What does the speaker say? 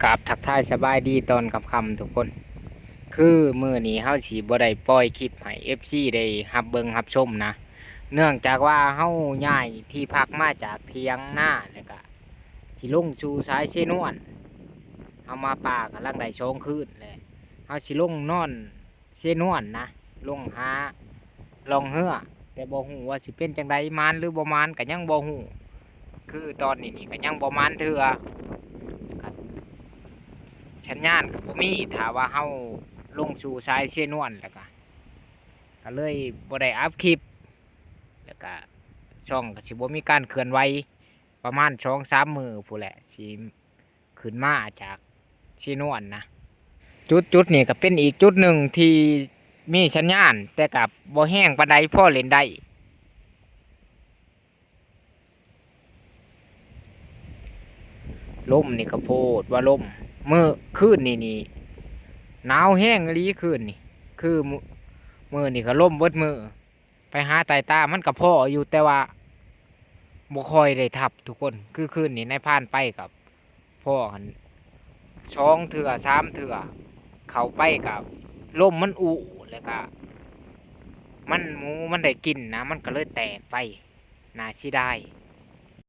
กับทักทายสบายดีตอนค่ำๆทุกคน คือมื้อนี้เฮาสิบ่ได้ปล่อยคลิปให้ FC ได้รับเบิ่งรับชมนะ เนื่องจากว่าเฮาย้ายที่พักมาจากเถียงนาแล้วก็สิลงสู่สายเสนวนเฮามาป่ากำลังได้2คืนแหละเฮาสิลงนอนเสนวนนะลงหาลองเรือแต่บ่ฮู้ว่าสิเป็นจังไดมานหรือบ่มานก็ยังบ่ฮู้คือตอนนี้นี่ก็ยังบ่มานเทื่อ ชัญญาณกับบ่มีถ้าว่าเฮาลงสู่สายเชนวนแล้วก็เลยบ่ได้อัพคลิปแล้วก็ช่องก็สิบ่มีการเคลื่อนไหวประมาณ2-3มื้อพู้นแหละสิขึ้นมาจากเชนวนนะจุดนี้ก็เป็นอีกจุดหนึ่งที่มีสัญญาณแต่กับบ่แห้งปานใดพอเล่นได้ลมนี่ก็โพดว่าลมมื้อคืนนี่หนาวแห้งอีหลีคืนนี่คือมื้อนี่ก็ลมเบิดมื้อ ไปหาไต่ตามันกับพ่ออยู่แต่ว่าบ่ค่อยได้ทับทุกคนคือคืนนี้ในผ่านไปกับพ่อหัน2 เทื่อ3 เทื่อเข้าไปกับลมมันอุแล้วก็มันหมูมันได้กินนะมันก็เลยแตกไปน่าสิได้